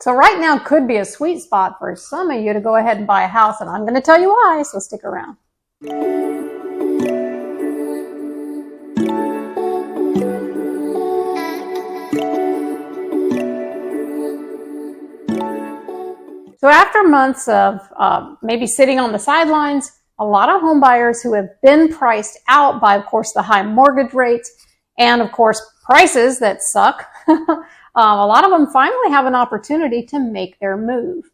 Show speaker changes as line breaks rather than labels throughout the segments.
So right now could be a sweet spot for some of you to go ahead and buy a house, and I'm going to tell you why, so stick around. So after months of maybe sitting on the sidelines, a lot of home buyers who have been priced out by, of course, the high mortgage rates and, of course, prices that suck, a lot of them finally have an opportunity to make their move.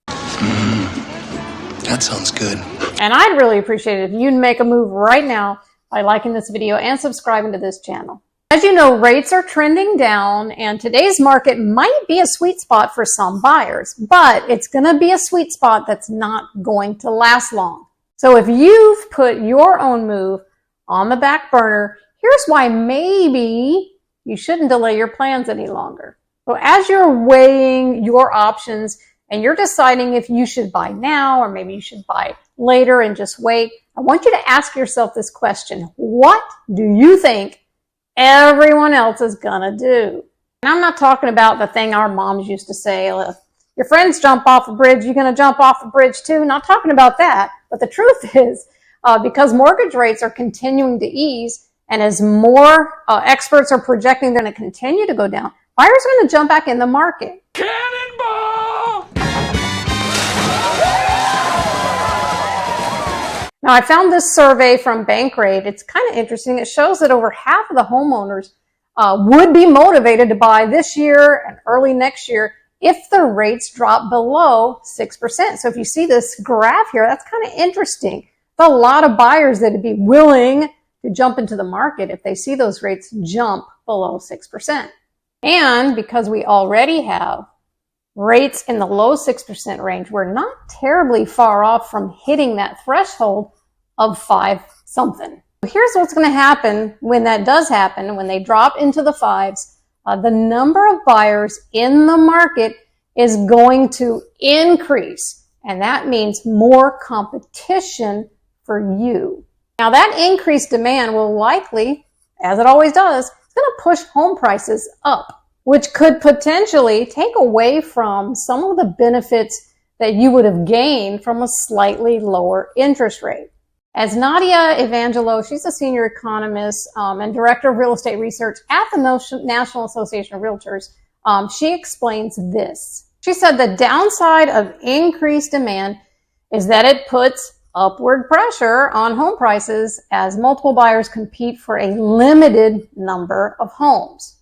That sounds good.
And I'd really appreciate it if you'd make a move right now by liking this video and subscribing to this channel. As you know, rates are trending down, and today's market might be a sweet spot for some buyers, but it's going to be a sweet spot that's not going to last long. So if you've put your own move on the back burner, here's why maybe you shouldn't delay your plans any longer. So as you're weighing your options and you're deciding if you should buy now or maybe you should buy later and just wait, I want you to ask yourself this question. What do you think everyone else is gonna do? And I'm not talking about the thing our moms used to say, if your friends jump off a bridge, you're gonna jump off a bridge too. Not talking about that. But the truth is, because mortgage rates are continuing to ease, and as more experts are projecting they're gonna continue to go down, buyers are gonna jump back in the market.
Cannonball!
Now, I found this survey from Bankrate. It's kind of interesting. It shows that over half of the homeowners would be motivated to buy this year and early next year if the rates drop below 6%. So if you see this graph here, that's kind of interesting. There's a lot of buyers that would be willing to jump into the market if they see those rates jump below 6%. And because we already have rates in the low 6% range, we're not terribly far off from hitting that threshold of 5 something. Here's what's going to happen when that does happen, when they drop into the 5s. The number of buyers in the market is going to increase, and that means more competition for you. Now that increased demand will likely, as it always does, it's going to push home prices up, which could potentially take away from some of the benefits that you would have gained from a slightly lower interest rate. As Nadia Evangelo, she's a senior economist and director of real estate research at the National Association of Realtors, she explains this. She said the downside of increased demand is that it puts upward pressure on home prices as multiple buyers compete for a limited number of homes.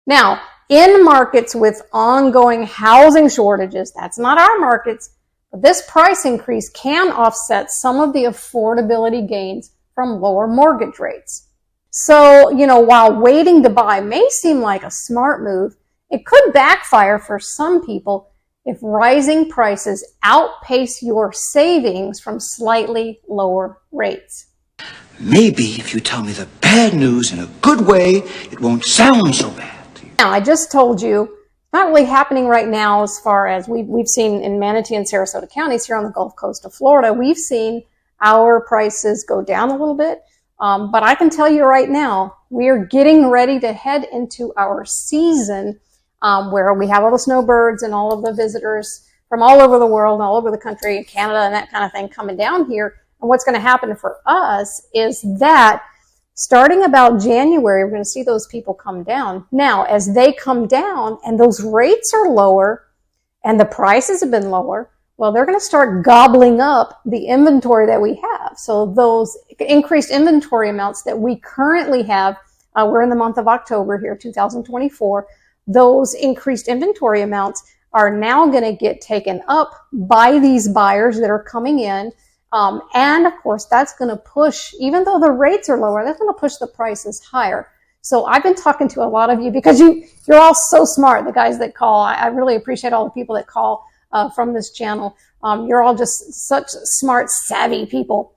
Now, in markets with ongoing housing shortages, that's not our markets, but this price increase can offset some of the affordability gains from lower mortgage rates. So, while waiting to buy may seem like a smart move, it could backfire for some people if rising prices outpace your savings from slightly lower rates.
Maybe if you tell me the bad news in a good way, it won't sound so bad.
Now, I just told you, it's not really happening right now as far as we've seen in Manatee and Sarasota counties here on the Gulf Coast of Florida. We've seen our prices go down a little bit, but I can tell you right now, we are getting ready to head into our season where we have all the snowbirds and all of the visitors from all over the world, all over the country, Canada and that kind of thing coming down here. And what's going to happen for us is that starting about January, we're going to see those people come down. Now, as they come down and those rates are lower and the prices have been lower, well, they're going to start gobbling up the inventory that we have. So those increased inventory amounts that we currently have, we're in the month of October here, 2024, those increased inventory amounts are now going to get taken up by these buyers that are coming in. And of course, that's going to push, even though the rates are lower, that's going to push the prices higher. So I've been talking to a lot of you because you're all so smart, the guys that call. I really appreciate all the people that call from this channel. You're all just such smart, savvy people.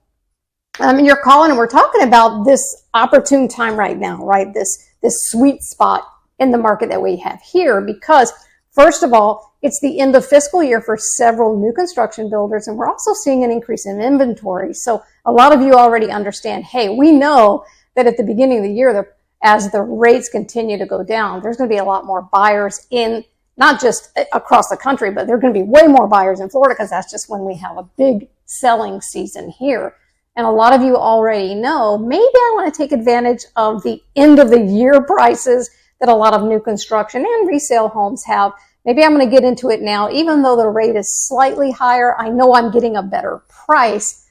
And you're calling and we're talking about this opportune time right now, right? This sweet spot in the market that we have here because, first of all, it's the end of fiscal year for several new construction builders, and we're also seeing an increase in inventory. So a lot of you already understand, hey, we know that at the beginning of the year, as the rates continue to go down, there's going to be a lot more buyers in not just across the country, but there are going to be way more buyers in Florida because that's just when we have a big selling season here. And a lot of you already know, maybe I want to take advantage of the end of the year prices that a lot of new construction and resale homes have. Maybe I'm going to get into it now. Even though the rate is slightly higher, I know I'm getting a better price.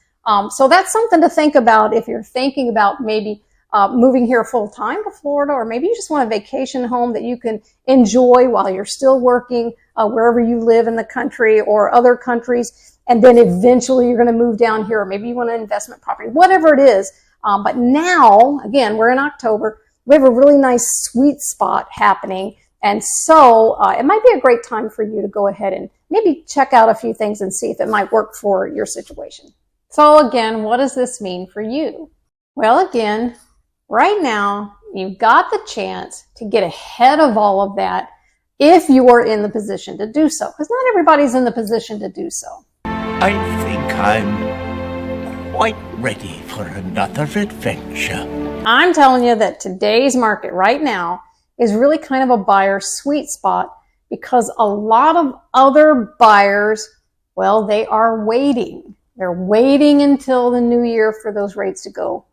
So that's something to think about if you're thinking about maybe moving here full time to Florida, or maybe you just want a vacation home that you can enjoy while you're still working wherever you live in the country or other countries. And then eventually you're going to move down here, or maybe you want an investment property, whatever it is. But now, again, we're in October. We have a really nice sweet spot happening. And so it might be a great time for you to go ahead and maybe check out a few things and see if it might work for your situation. So again, what does this mean for you? Well, again, right now, you've got the chance to get ahead of all of that if you are in the position to do so, because not everybody's in the position to do so.
I think I'm quite ready for another adventure.
I'm telling you that today's market right now is really kind of a buyer's sweet spot because a lot of other buyers, well, they are waiting. They're waiting until the new year for those rates to go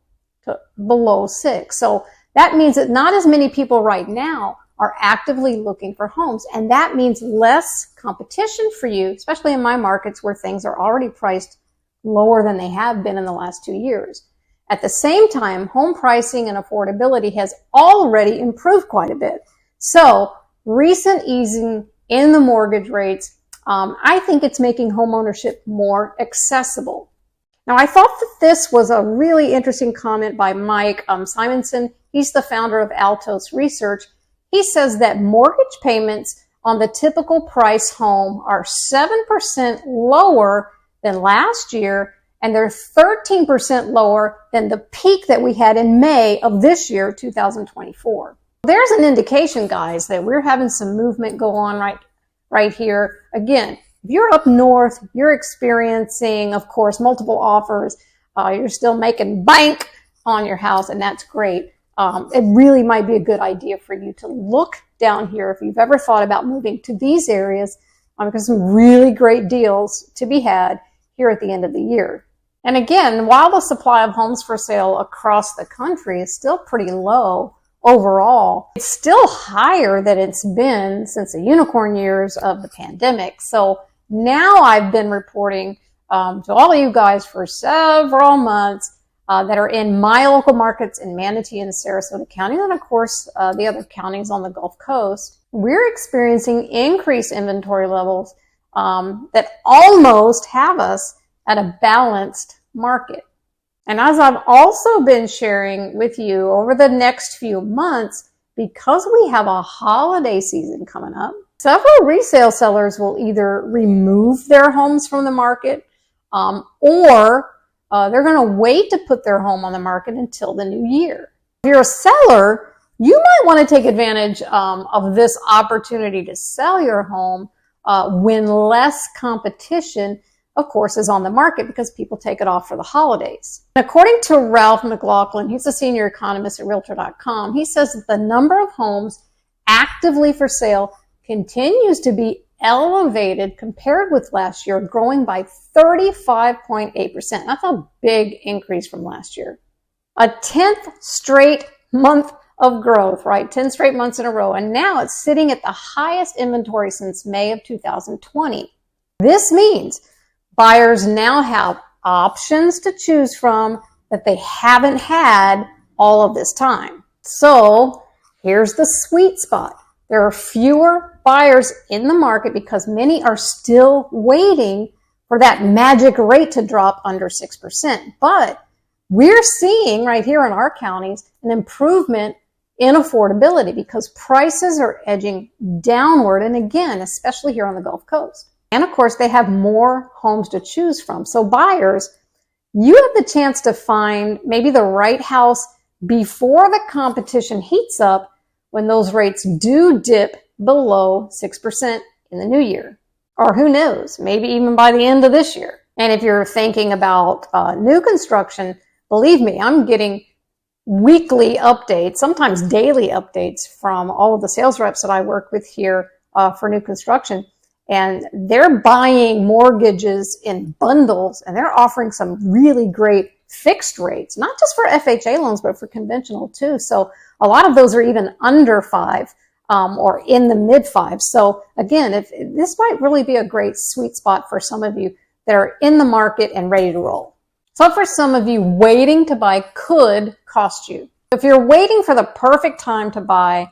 to below 6. So that means that not as many people right now are actively looking for homes. And that means less competition for you, especially in my markets where things are already priced lower than they have been in the last 2 years. At the same time, home pricing and affordability has already improved quite a bit. So recent easing in the mortgage rates, I think it's making homeownership more accessible. Now, I thought that this was a really interesting comment by Mike Simonson. He's the founder of Altos Research. He says that mortgage payments on the typical price home are 7% lower than last year, and they're 13% lower than the peak that we had in May of this year, 2024. There's an indication, guys, that we're having some movement go on right here. Again, if you're up north, you're experiencing, of course, multiple offers. You're still making bank on your house, and that's great. It really might be a good idea for you to look down here if you've ever thought about moving to these areas, because some really great deals to be had here at the end of the year. And again, while the supply of homes for sale across the country is still pretty low overall, it's still higher than it's been since the unicorn years of the pandemic. So now I've been reporting to all of you guys for several months that are in my local markets in Manatee and Sarasota County, and of course the other counties on the Gulf Coast. We're experiencing increased inventory levels that almost have us at a balanced market. And as I've also been sharing with you over the next few months, because we have a holiday season coming up, several resale sellers will either remove their homes from the market or they're going to wait to put their home on the market until the new year. If you're a seller, you might want to take advantage of this opportunity to sell your home when less competition, of course, is on the market because people take it off for the holidays. And according to Ralph McLaughlin, he's a senior economist at Realtor.com, he says that the number of homes actively for sale continues to be elevated compared with last year, growing by 35.8%. That's a big increase from last year. A 10th straight month of growth, right? 10 straight months in a row. And now it's sitting at the highest inventory since May of 2020. This means buyers now have options to choose from that they haven't had all of this time. So here's the sweet spot. There are fewer buyers in the market because many are still waiting for that magic rate to drop under 6%. But we're seeing right here in our counties an improvement in affordability because prices are edging downward. And again, especially here on the Gulf Coast. And of course, they have more homes to choose from. So buyers, you have the chance to find maybe the right house before the competition heats up when those rates do dip below 6% in the new year. Or who knows, maybe even by the end of this year. And if you're thinking about new construction, believe me, I'm getting weekly updates, sometimes daily updates from all of the sales reps that I work with here for new construction. And they're buying mortgages in bundles, and they're offering some really great fixed rates, not just for FHA loans, but for conventional too. So a lot of those are even under 5 or in the mid 5s. So again, if this might really be a great sweet spot for some of you that are in the market and ready to roll. So for some of you, waiting to buy could cost you. If you're waiting for the perfect time to buy,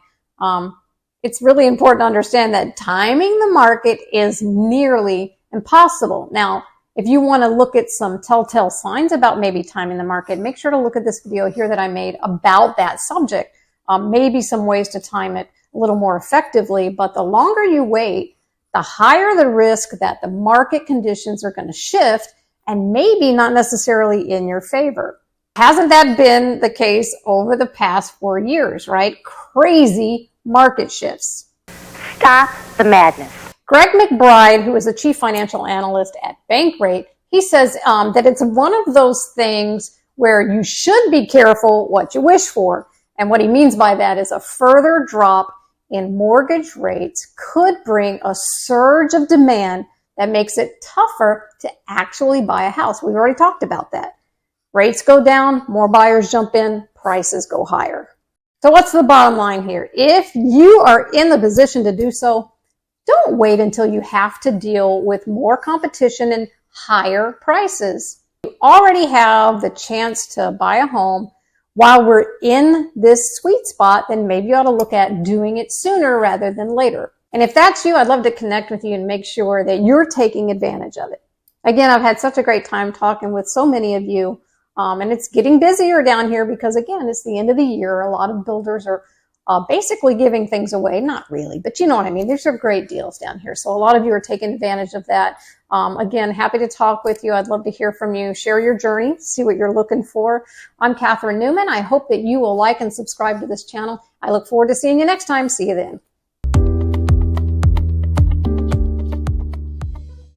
it's really important to understand that timing the market is nearly impossible. Now, if you want to look at some telltale signs about maybe timing the market, make sure to look at this video here that I made about that subject. Maybe some ways to time it a little more effectively, but the longer you wait, the higher the risk that the market conditions are going to shift and maybe not necessarily in your favor. Hasn't that been the case over the past 4 years, right? Crazy market shifts.
Stop the madness.
Greg McBride, who is the chief financial analyst at Bankrate, he says that it's one of those things where you should be careful what you wish for. And what he means by that is a further drop in mortgage rates could bring a surge of demand that makes it tougher to actually buy a house. We've already talked about that. Rates go down, more buyers jump in, prices go higher. So what's the bottom line here? If you are in the position to do so, don't wait until you have to deal with more competition and higher prices. You already have the chance to buy a home while we're in this sweet spot, then maybe you ought to look at doing it sooner rather than later. And if that's you, I'd love to connect with you and make sure that you're taking advantage of it. Again, I've had such a great time talking with so many of you. And it's getting busier down here because, again, it's the end of the year. A lot of builders are basically giving things away. Not really, but you know what I mean. These are great deals down here. So a lot of you are taking advantage of that. Again, happy to talk with you. I'd love to hear from you. Share your journey. See what you're looking for. I'm Catherine Newman. I hope that you will like and subscribe to this channel. I look forward to seeing you next time. See you then.